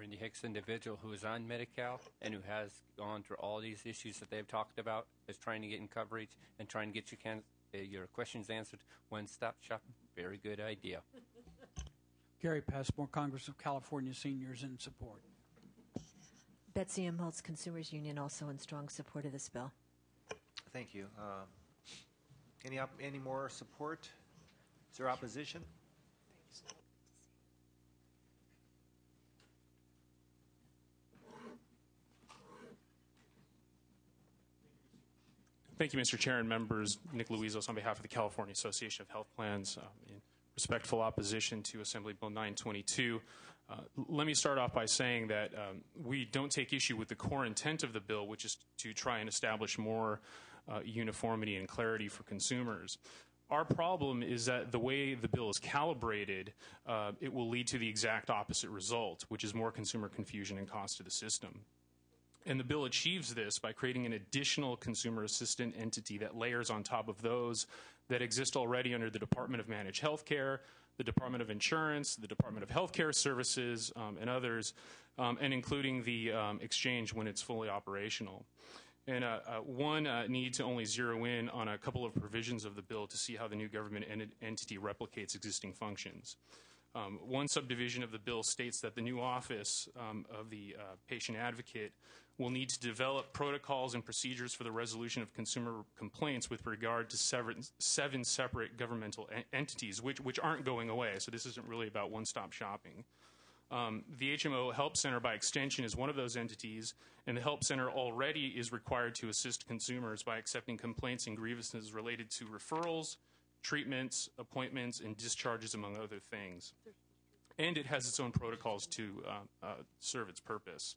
Randy Hicks individual who is on Medi-Cal and who has gone through all these issues that they've talked about, is trying to get in coverage and trying to get your questions answered. One-stop shop, very good idea. Gary Passmore, Congress of California Seniors in support. Betsy Imholtz, Consumers Union, also in strong support of this bill. Thank you. Any more support? Is there opposition? Thank you, Mr. Chair and members. Nick Luizos on behalf of the California Association of Health Plans in respectful opposition to Assembly Bill 922. Let me start off by saying that we don't take issue with the core intent of the bill, which is to try and establish more uniformity and clarity for consumers. Our problem is that the way the bill is calibrated, it will lead to the exact opposite result, which is more consumer confusion and cost to the system. And the bill achieves this by creating an additional consumer assistant entity that layers on top of those that exist already under the Department of Managed Healthcare, the Department of Insurance, the Department of Healthcare Services, and others, and including the exchange when it's fully operational. And one need to only zero in on a couple of provisions of the bill to see how the new government entity replicates existing functions. One subdivision of the bill states that the new office of the patient advocate will need to develop protocols and procedures for the resolution of consumer complaints with regard to seven separate governmental entities, which aren't going away. So this isn't really about one-stop shopping. The HMO Help Center, by extension, is one of those entities, and the Help Center already is required to assist consumers by accepting complaints and grievances related to referrals, treatments, appointments, and discharges, among other things. And it has its own protocols to serve its purpose.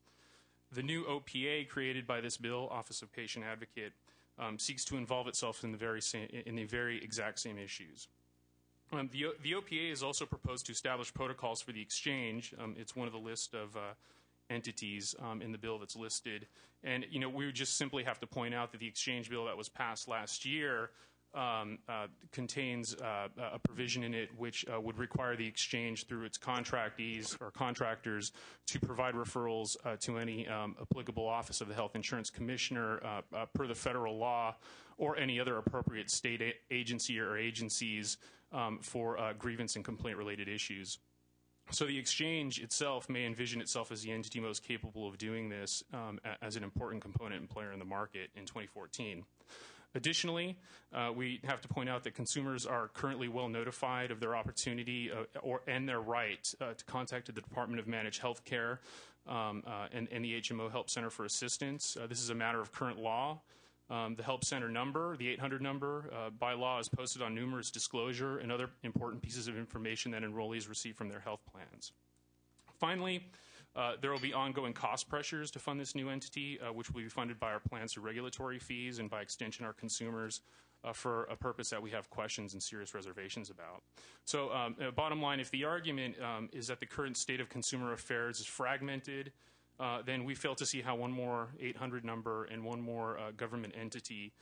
The new OPA created by this bill, Office of Patient Advocate, seeks to involve itself in the very exact same issues. The OPA is also proposed to establish protocols for the exchange. It's one of the list of entities in the bill that's listed. And, we would just simply have to point out that the exchange bill that was passed last year contains a provision in it which would require the exchange through its contractees or contractors to provide referrals to any applicable office of the Health Insurance Commissioner per the federal law or any other appropriate state agency or agencies for grievance and complaint-related issues. So the exchange itself may envision itself as the entity most capable of doing this as an important component and player in the market in 2014. Additionally, we have to point out that consumers are currently well notified of their opportunity and their right to contact the Department of Managed Healthcare and the HMO Help Center for assistance. This is a matter of current law. The Help Center number, the 800 number, by law is posted on numerous disclosure and other important pieces of information that enrollees receive from their health plans. Finally, there will be ongoing cost pressures to fund this new entity, which will be funded by our plans through regulatory fees and, by extension, our consumers for a purpose that we have questions and serious reservations about. So bottom line, if the argument is that the current state of consumer affairs is fragmented, then we fail to see how one more 800 number and one more government entity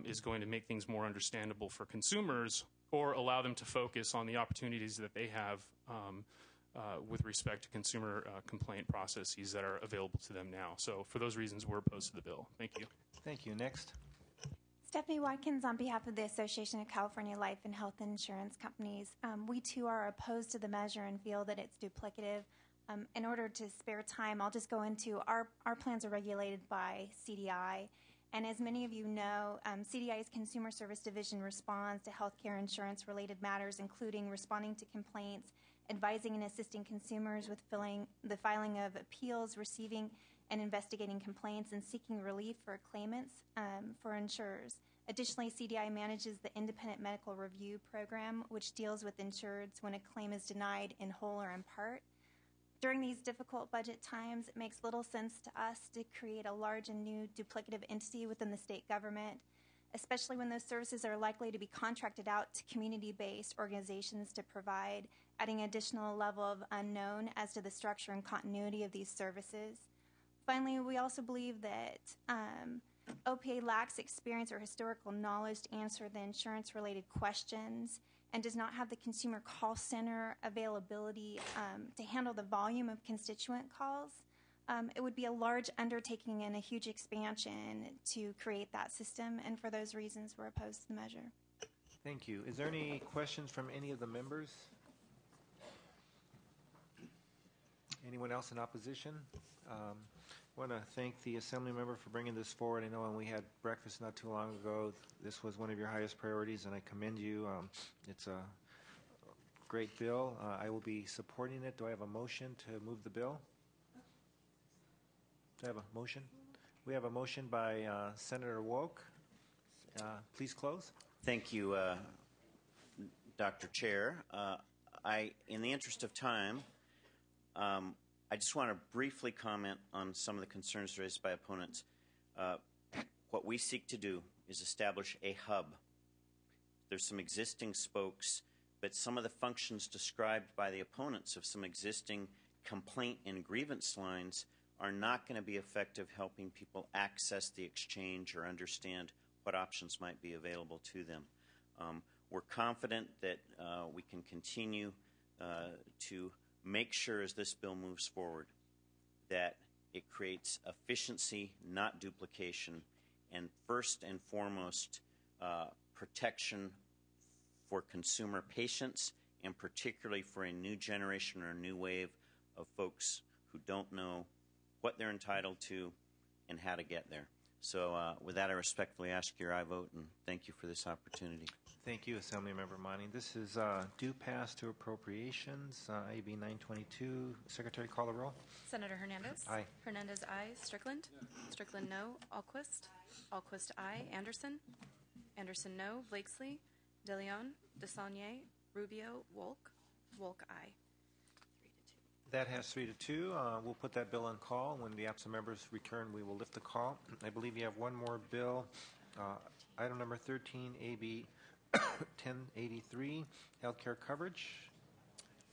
is going to make things more understandable for consumers or allow them to focus on the opportunities that they have with respect to consumer complaint processes that are available to them now. So for those reasons, we're opposed to the bill. Thank you. Thank you. Next. Stephanie Watkins on behalf of the Association of California Life and Health Insurance Companies. We too are opposed to the measure and feel that it's duplicative. In order to spare time, I'll just go into our plans are regulated by CDI. And as many of you know, CDI's Consumer Service Division responds to healthcare insurance-related matters, including responding to complaints, advising and assisting consumers with the filing of appeals, receiving and investigating complaints, and seeking relief for claimants for insurers. Additionally, CDI manages the Independent Medical Review Program, which deals with insureds when a claim is denied in whole or in part. During these difficult budget times, it makes little sense to us to create a large and new duplicative entity within the state government, especially when those services are likely to be contracted out to community-based organizations to provide, adding additional level of unknown as to the structure and continuity of these services. Finally, we also believe that OPA lacks experience or historical knowledge to answer the insurance-related questions and does not have the consumer call center availability to handle the volume of constituent calls. It would be a large undertaking and a huge expansion to create that system, and for those reasons, we're opposed to the measure. Thank you. Is there any questions from any of the members? Anyone else in opposition? I want to thank the Assembly member for bringing this forward. I know when we had breakfast not too long ago, this was one of your highest priorities, and I commend you. It's a great bill. I will be supporting it. Do I have a motion to move the bill? Do I have a motion? We have a motion by Senator Woke. Please close. Thank you, Dr. Chair. In the interest of time, I just want to briefly comment on some of the concerns raised by opponents. What we seek to do is establish a hub. There's some existing spokes, but some of the functions described by the opponents of some existing complaint and grievance lines are not going to be effective helping people access the exchange or understand what options might be available to them. We're confident that we can continue to make sure as this bill moves forward that it creates efficiency, not duplication, and first and foremost, protection for consumer patients, and particularly for a new generation or a new wave of folks who don't know what they're entitled to and how to get there. So with that, I respectfully ask your aye vote, and thank you for this opportunity. Thank you, Assemblymember Monning. This is due pass to appropriations, AB 922. Secretary, call the roll. Senator Hernandez. Aye. Hernandez, aye. Strickland. Strickland, no. Alquist. Alquist, aye. Anderson. Anderson, no. Blakesley. DeLeon. DeSaulnier. Rubio. Wolk. Wolk, aye. 3-2. That has 3-2. We'll put that bill on call. When the absent members return, we will lift the call. I believe you have one more bill. Item number 13, AB 1083, healthcare coverage.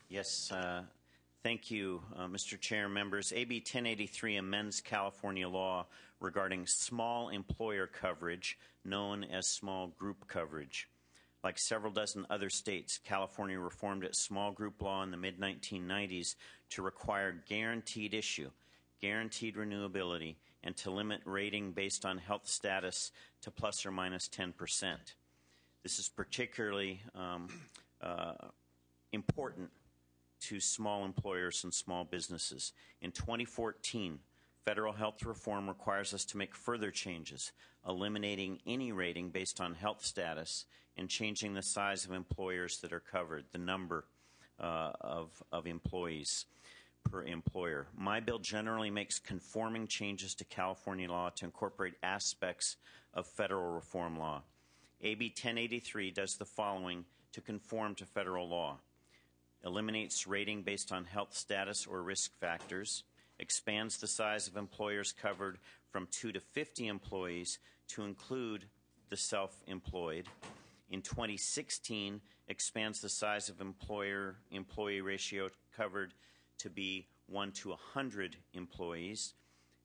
Yes, thank you, Mr. Chair, members. AB 1083 amends California law regarding small employer coverage, known as small group coverage. Like several dozen other states, California reformed its small group law in the mid-1990s to require guaranteed issue, guaranteed renewability, and to limit rating based on health status to plus or minus 10%. This is particularly important to small employers and small businesses. In 2014, federal health reform requires us to make further changes, eliminating any rating based on health status and changing the size of employers that are covered, the number of employees per employer. My bill generally makes conforming changes to California law to incorporate aspects of federal reform law. AB 1083 does the following to conform to federal law: eliminates rating based on health status or risk factors, expands the size of employers covered from 2 to 50 employees to include the self-employed. In 2016, expands the size of employer-employee ratio covered to be 1 to 100 employees,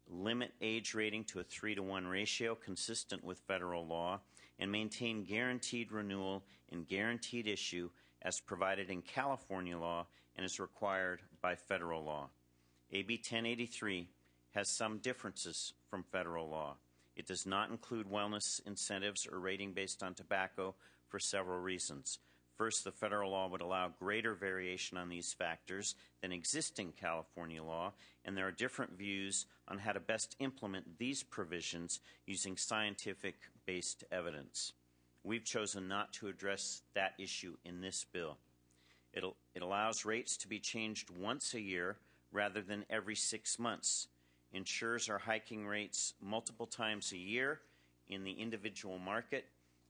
limit age rating to a 3-to-1 ratio consistent with federal law, and maintain guaranteed renewal and guaranteed issue as provided in California law and is required by federal law. AB 1083 has some differences from federal law. It does not include wellness incentives or rating based on tobacco for several reasons. First, the federal law would allow greater variation on these factors than existing California law, and there are different views on how to best implement these provisions using scientific-based evidence. We've chosen not to address that issue in this bill. It allows rates to be changed once a year rather than every 6 months. Insurers are hiking rates multiple times a year in the individual market,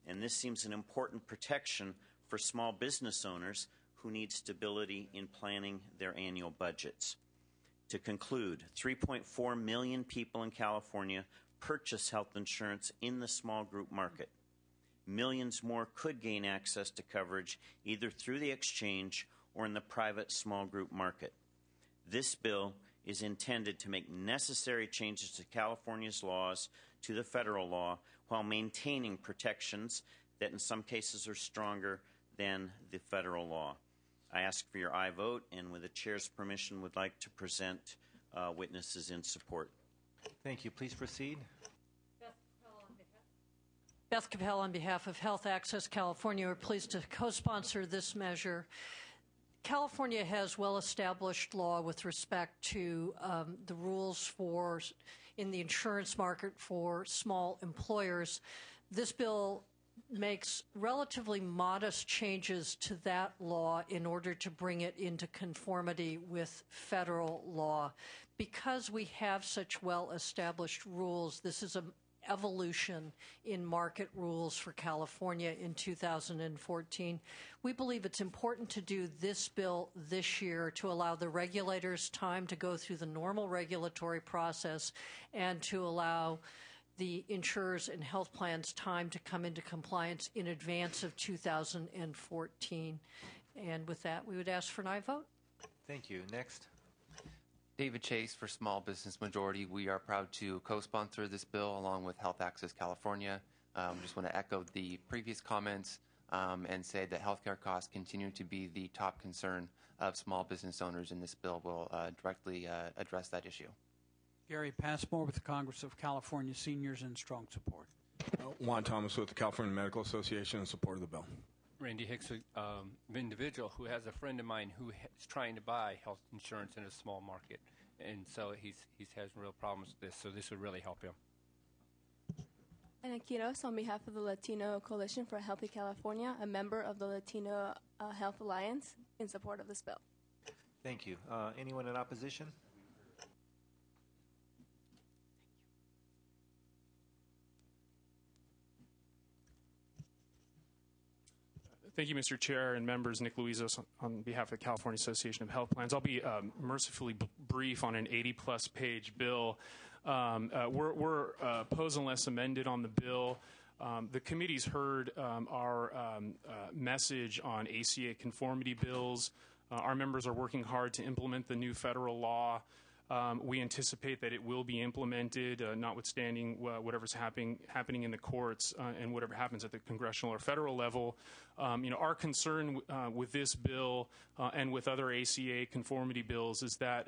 and this seems an important protection for small business owners who need stability in planning their annual budgets. To conclude, 3.4 million people in California purchase health insurance in the small group market. Millions more could gain access to coverage either through the exchange or in the private small group market. This bill is intended to make necessary changes to California's laws to the federal law while maintaining protections that in some cases are stronger than the federal law. I ask for your aye vote, and with the chair's permission, would like to present witnesses in support. Thank you. Please proceed. Beth Capel on behalf of Health Access California. We're pleased to co-sponsor this measure. California has well-established law with respect to the rules in the insurance market for small employers. This bill makes relatively modest changes to that law in order to bring it into conformity with federal law. Because we have such well-established rules, this is an evolution in market rules for California in 2014. We believe it's important to do this bill this year to allow the regulators time to go through the normal regulatory process and to allow the insurers and health plans time to come into compliance in advance of 2014. And with that, we would ask for an aye vote. Thank you. Next. David Chase for Small Business Majority. We are proud to co-sponsor this bill along with Health Access California. Just want to echo the previous comments and say that healthcare costs continue to be the top concern of small business owners, and this bill will directly address that issue. Gary Passmore with the Congress of California Seniors in strong support. Juan Thomas with the California Medical Association in support of the bill. Randy Hicks, an individual who has a friend of mine who is trying to buy health insurance in a small market, and so he's has real problems with this. So this would really help him. Ana Quiros on behalf of the Latino Coalition for a Healthy California, a member of the Latino Health Alliance, in support of this bill. Thank you. Anyone in opposition? Thank you, Mr. Chair and members. Nick Luizos on behalf of the California Association of Health Plans. I'll be mercifully brief on an 80-plus page bill. We're opposed unless amended on the bill. The committee's heard our message on ACA conformity bills. Our members are working hard to implement the new federal law. We anticipate that it will be implemented, notwithstanding whatever's happening in the courts and whatever happens at the congressional or federal level. Our concern with this bill and with other ACA conformity bills is that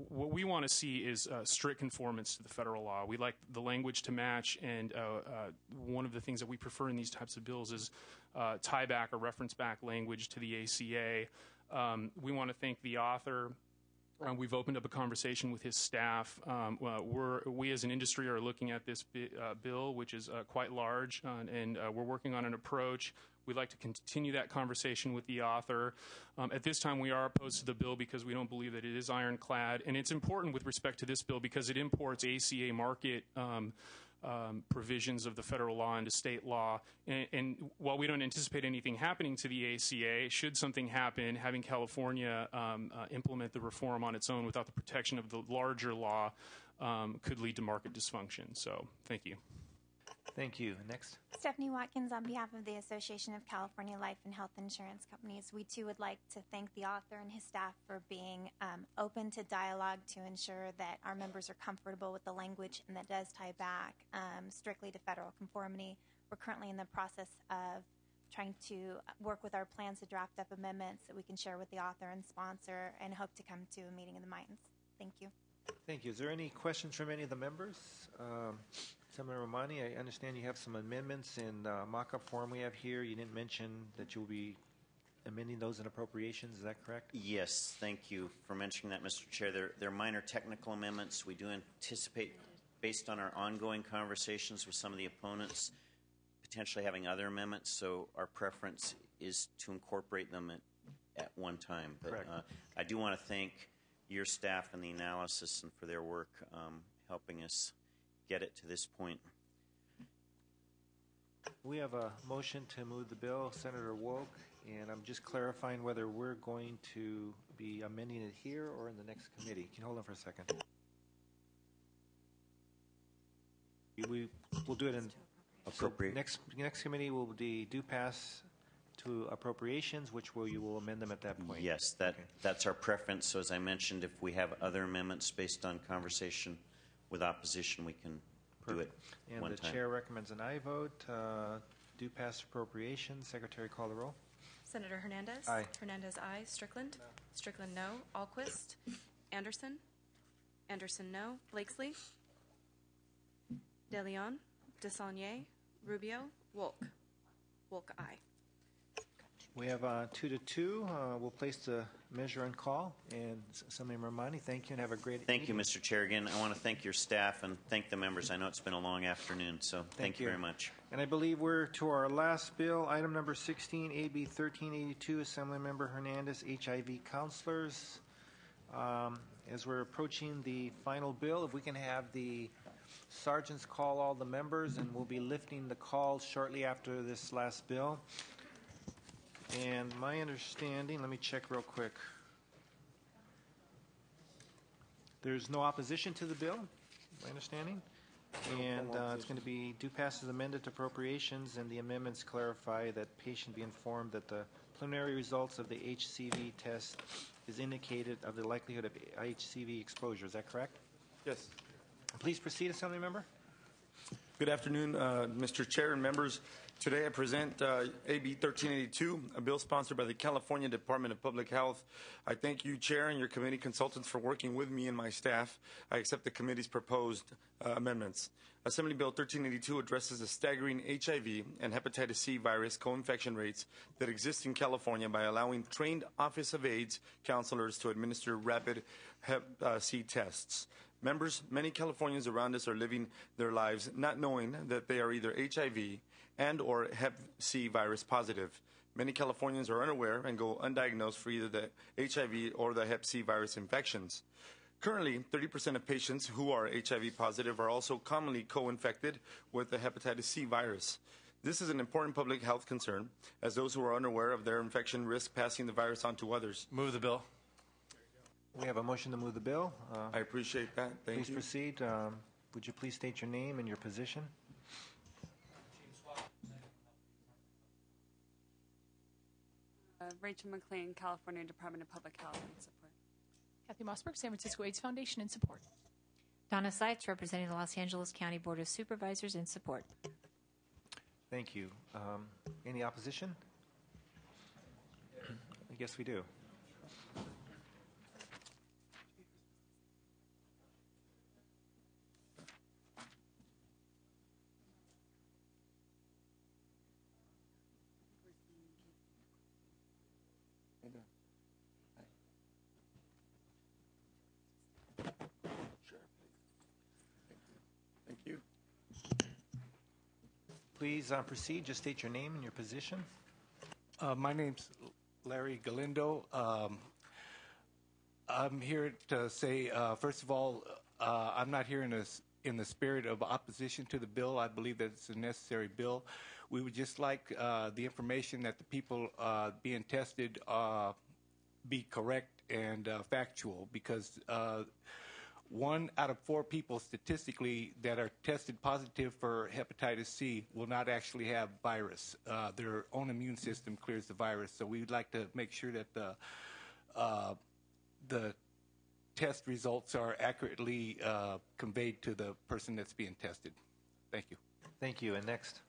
what we want to see is strict conformance to the federal law. We like the language to match, and one of the things that we prefer in these types of bills is tie back or reference back language to the ACA. We want to thank the author. We've opened up a conversation with his staff. We as an industry are looking at this bill, which is quite large, and we're working on an approach. We'd like to continue that conversation with the author. At this time, we are opposed to the bill because we don't believe that it is ironclad. And it's important with respect to this bill because it imports ACA market provisions of the federal law into state law. And while we don't anticipate anything happening to the ACA, should something happen, having California implement the reform on its own without the protection of the larger law could lead to market dysfunction. So thank you. Thank you. Next. Stephanie Watkins on behalf of the Association of California Life and Health Insurance Companies. We too would like to thank the author and his staff for being open to dialogue to ensure that our members are comfortable with the language and that does tie back strictly to federal conformity. We're currently in the process of trying to work with our plans to draft up amendments that we can share with the author and sponsor, and hope to come to a meeting of the minds. Thank you. Thank you. Is there any questions from any of the members? Senator Romani, I understand you have some amendments in mock-up form we have here. You didn't mention that you'll be amending those in appropriations. Is that correct? Yes, thank you for mentioning that, Mr. Chair. They're minor technical amendments. We do anticipate, based on our ongoing conversations with some of the opponents, potentially having other amendments, so our preference is to incorporate them at one time. But correct. I do want to thank your staff and the analysis and for their work helping us get it to this point. We have a motion to move the bill, Senator Wolk, and I'm just clarifying whether we're going to be amending it here or in the next committee. Can you hold on for a second? We'll do it in appropriate. So next committee will be due pass to appropriations, which you will amend them at that point. Yes, that's our preference. So as I mentioned, if we have other amendments based on conversation with opposition, we can do it and one the time. chair recommends an aye vote. Due pass appropriations. Secretary, call the roll. Senator Hernandez. Aye. Hernandez, aye. Strickland. Strickland, no. Alquist. Anderson. Anderson, no. Blakesley. DeLeon. DeSaulnier. Rubio. Wolk. Wolk, aye. We have 2-2. We'll place the measure on call. And Assemblymember Rahmani, thank you and have a great Thank you, evening. Mr. Chair. Again, I want to thank your staff and thank the members. I know it's been a long afternoon, so thank you very much. And I believe we're to our last bill, item number 16, AB 1382, Assemblymember Hernandez, HIV counselors. As we're approaching the final bill, if we can have the sergeants call all the members, and we'll be lifting the calls shortly after this last bill. And my understanding, let me check real quick. There's no opposition to the bill, my understanding. And it's going to be due pass as amended appropriations, and the amendments clarify that patient be informed that the preliminary results of the HCV test is indicated of the likelihood of HCV exposure. Is that correct? Yes. Please proceed, Assembly Member. Good afternoon, Mr. Chair and members. Today I present AB 1382, a bill sponsored by the California Department of Public Health. I thank you, Chair, and your committee consultants for working with me and my staff. I accept the committee's proposed amendments. Assembly Bill 1382 addresses the staggering HIV and hepatitis C virus co-infection rates that exist in California by allowing trained Office of AIDS counselors to administer rapid Hep C tests. Members, many Californians around us are living their lives not knowing that they are either HIV and or Hep C virus positive. Many Californians are unaware and go undiagnosed for either the HIV or the Hep C virus infections. Currently, 30% of patients who are HIV positive are also commonly co-infected with the hepatitis C virus. This is an important public health concern, as those who are unaware of their infection risk passing the virus on to others. Move the bill. We have a motion to move the bill. I appreciate that. Thank you. Please proceed. Would you please state your name and your position? Rachel McLean, California Department of Public Health, in support. Kathy Mossberg, San Francisco AIDS Foundation, in support. Donna Seitz, representing the Los Angeles County Board of Supervisors, in support. Thank you. Any opposition? I guess we do. Thank you. Please proceed. Just state your name and your position. My name's Larry Galindo. I'm here to say, first of all, I'm not here in the spirit of opposition to the bill. I believe that it's a necessary bill. We would just like the information that the people being tested be correct and factual, because 1 out of 4 people statistically that are tested positive for hepatitis C will not actually have virus. Their own immune system clears the virus. So we'd like to make sure that the test results are accurately conveyed to the person that's being tested. Thank you. Thank you. And next.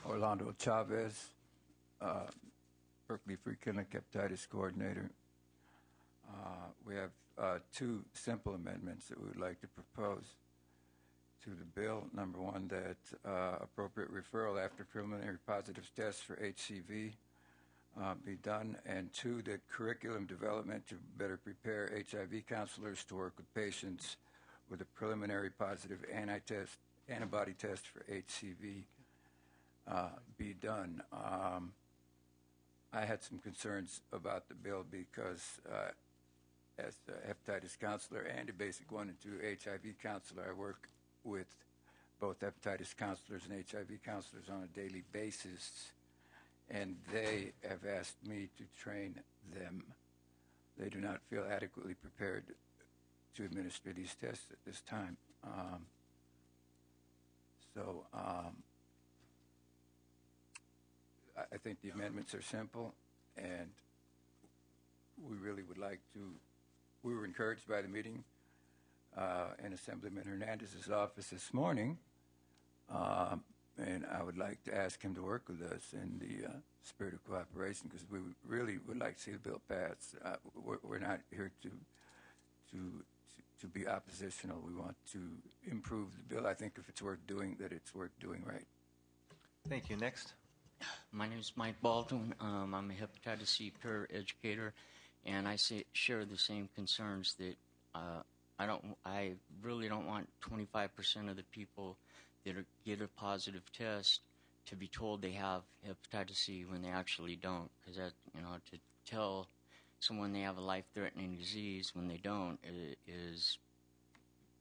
Orlando Chavez, Berkeley Free Clinic Hepatitis Coordinator. We have 2 simple amendments that we would like to propose to the bill. Number 1, that appropriate referral after preliminary positive tests for HCV be done, and 2, that curriculum development to better prepare HIV counselors to work with patients with a preliminary positive antibody test for HCV be done. I had some concerns about the bill because as a hepatitis counselor and a basic 1 and 2 HIV counselor, I work with both hepatitis counselors and HIV counselors on a daily basis, and they have asked me to train them. They do not feel adequately prepared to administer these tests at this time. I think the amendments are simple, and we really would like to. We were encouraged by the meeting in Assemblyman Hernandez's office this morning and I would like to ask him to work with us in the spirit of cooperation, because we really would like to see the bill pass. We're not here to be oppositional. We want to improve the bill. I think if it's worth doing, that it's worth doing right. Thank you. Next. My name is Mike Baldwin. I'm a hepatitis C peer educator, and I share the same concerns that I really don't want 25% of the people that get a positive test to be told they have hepatitis C when they actually don't, because that, to tell someone they have a life-threatening disease when they don't is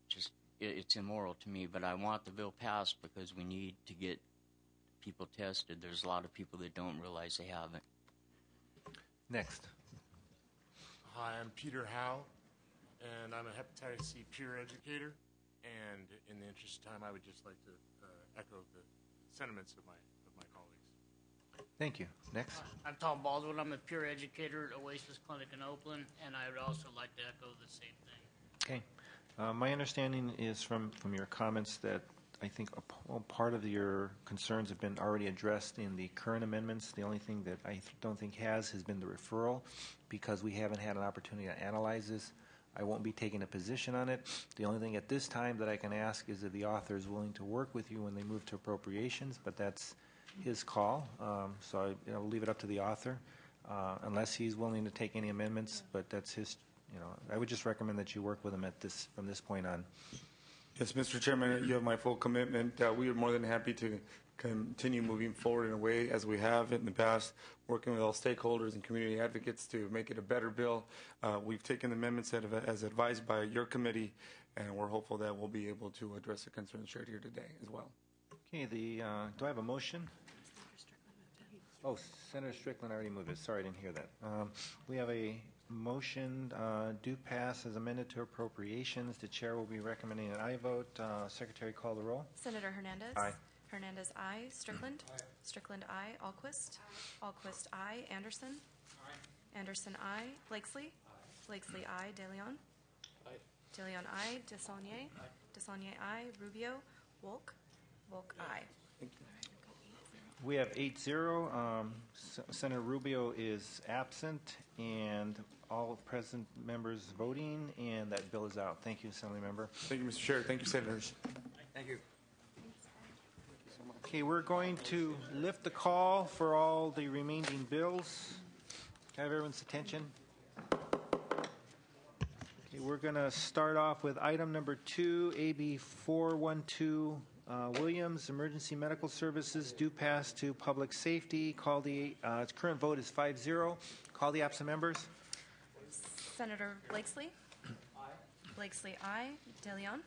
just, it's immoral to me. But I want the bill passed because we need to get people tested. There's a lot of people that don't realize they have it. Next. Hi, I'm Peter Howe, and I'm a hepatitis C peer educator. And in the interest of time, I would just like to echo the sentiments of my colleagues. Thank you. Next. I'm Tom Baldwin. I'm a peer educator at Oasis Clinic in Oakland, and I would also like to echo the same thing. Okay. My understanding is from your comments that I think part of your concerns have been already addressed in the current amendments. The only thing that I don't think has been the referral, because we haven't had an opportunity to analyze this. I won't be taking a position on it. The only thing at this time that I can ask is if the author is willing to work with you when they move to appropriations, but that's his call. So I'll leave it up to the author, unless he's willing to take any amendments, but that's his, I would just recommend that you work with him from this point on. Yes, Mr. Chairman, you have my full commitment. We are more than happy to continue moving forward in a way as we have in the past, working with all stakeholders and community advocates to make it a better bill. We've taken the amendments as advised by your committee, and we're hopeful that we'll be able to address the concerns shared here today as well. Okay, do I have a motion? Oh, Senator Strickland already moved it. Sorry, I didn't hear that. We have a motion do pass as amended to appropriations. The chair will be recommending an aye vote. Secretary, call the roll. Senator Hernandez. Aye. Hernandez, aye. Strickland. Aye. Strickland, aye. Alquist. Alquist, aye. Anderson. Aye. Anderson, aye. Blakesley. Aye. Blakesley, aye. De Leon. Aye. De Leon, aye. Desaulnier. Aye. Desaulnier, aye. Rubio. Wolk. Wolk, aye. We have 8-0. Senator Rubio is absent, and all present members voting, and that bill is out. Thank you, Assembly Member. Thank you, Mr. Chair. Thank you, Senators. Thank you. Okay, we're going to lift the call for all the remaining bills. Can I have everyone's attention? Okay, we're going to start off with item number 2, AB 412. Williams, Emergency Medical Services, due pass to Public Safety. Call the its current vote is 5-0. Call the absent members. Senator Blakesley. Aye. Blakesley, aye. De Leon.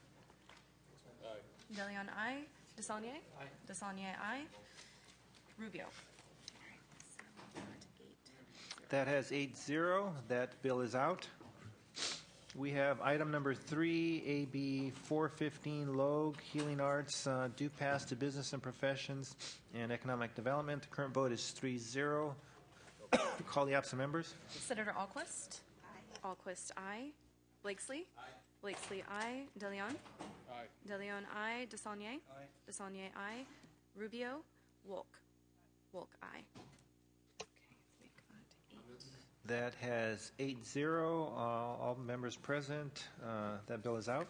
Aye. De Leon, aye. Desaulnier. Aye. Desaulnier, aye. Rubio. That has 8-0. That bill is out. We have item number 3, AB 415, Logue, Healing Arts, due pass to Business and Professions and Economic Development. The current vote is 3-0. Call the absent members. Senator Alquist. Aye. Alquist, aye. Blakesley. Aye. Blakesley, aye. De Leon. Aye. De Leon, aye. Desaulnier. Aye. Desaulnier, aye. Rubio. Wolk. Wolk, aye. That has 8-0. All members present. That bill is out.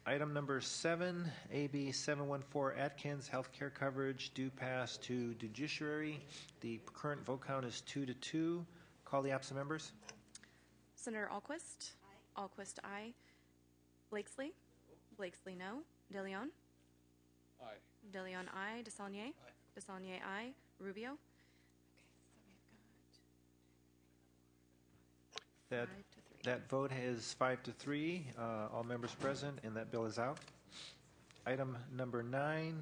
Item number 7, AB 714, Atkins, healthcare coverage, due pass to judiciary. The current vote count is 2-2. Call the absent members. Senator Alquist. Aye. Alquist, aye. Blakesley. Blakesley, no. De Leon. Aye. De Leon, aye. Desaulnier. Aye. Desaulnier, aye. Rubio. That vote is 5-3. All members present, and that bill is out. Item number 9,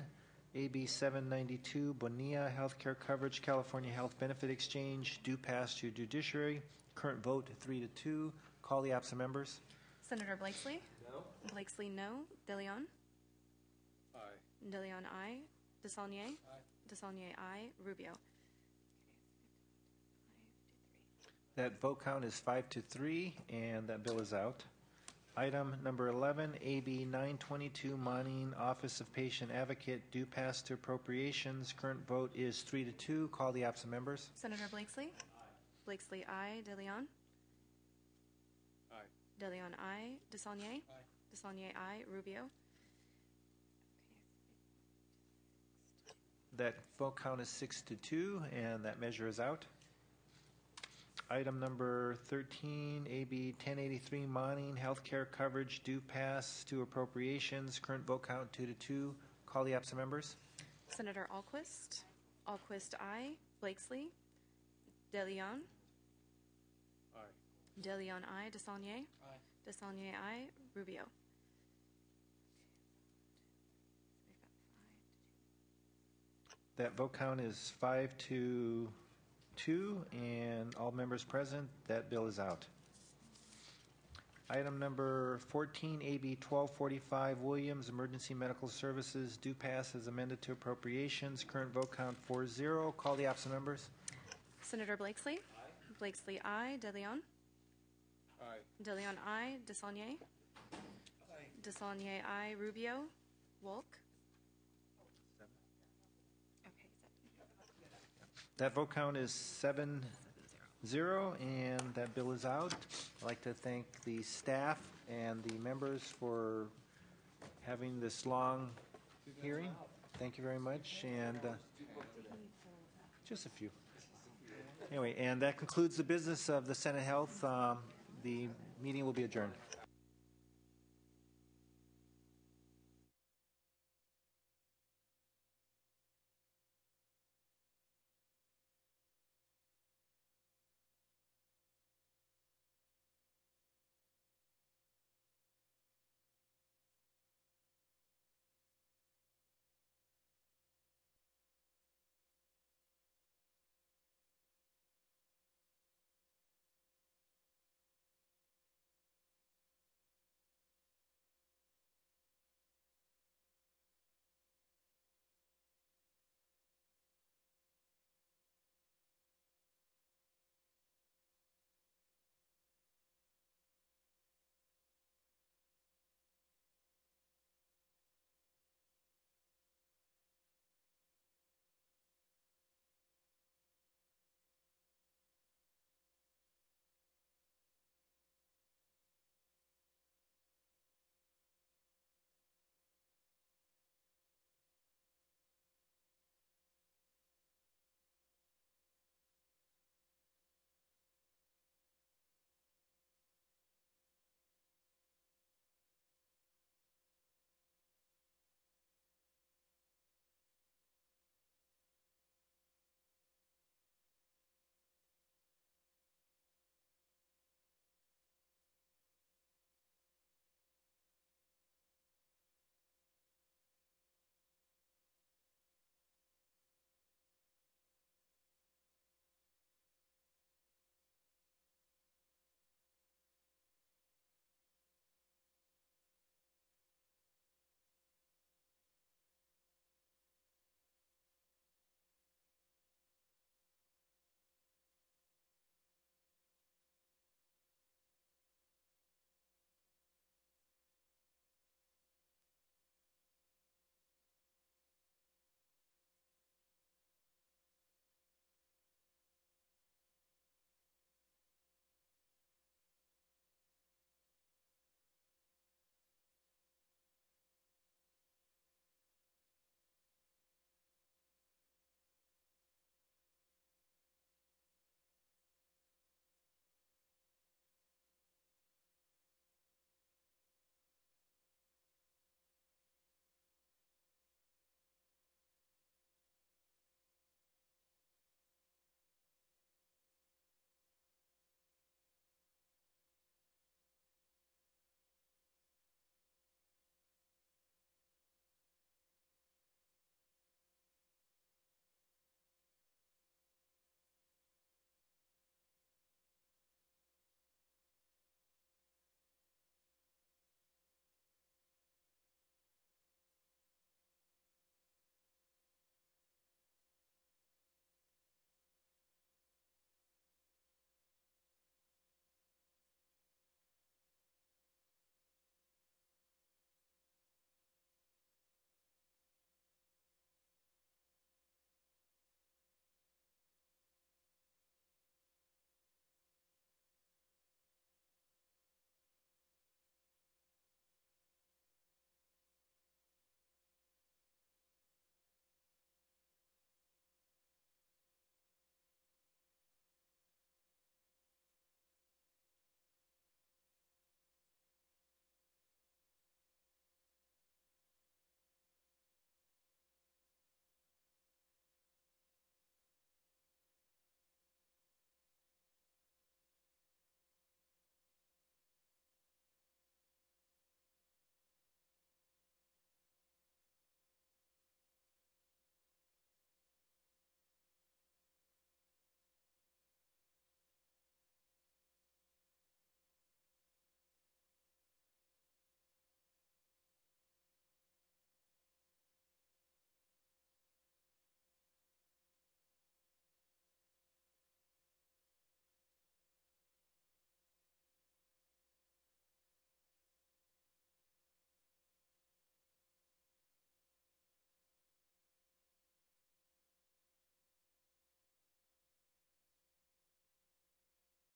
AB 792, Bonilla Healthcare Coverage, California Health Benefit Exchange, due pass to judiciary. Current vote 3-2. Call the absent members. Senator Blakesley. No. Blakesley, no. De Leon. Aye. De Leon, aye. Desaulnier. Aye. Desaulnier, aye. Rubio. That vote count is 5-3, and that bill is out. Item number 11, AB 922, Monning Office of Patient Advocate, due pass to appropriations. Current vote is 3-2. Call the absent members. Senator Blakesley? Blakesley, aye. De Leon? Aye. De Leon, aye. DeSaulnier? DeSaulnier, aye. Rubio? That vote count is 6-2, and that measure is out. Item number 13, AB 1083, Monning Healthcare Coverage, due pass to appropriations. Current vote count 2-2. Call the absent members. Senator Alquist? Alquist, aye. Blakesley? De Leon? Aye. De Leon, aye. DeSaulnier? Aye. DeSaulnier, aye. Rubio? That vote count is 5-2, and all members present. That bill is out. Item number 14, AB 1245, Williams Emergency Medical Services, due pass as amended to appropriations. Current vote count 4-0. Call the absent members. Senator Blakesley? Aye. Blakesley, aye. De Leon? Aye. De Leon, aye. DeSaulnier? Aye. DeSaulnier, aye. Rubio? Wolk? That vote count is 7-0, and that bill is out. I'd like to thank the staff and the members for having this long hearing. Thank you very much, and just a few. Anyway, and that concludes the business of the Senate Health. The meeting will be adjourned.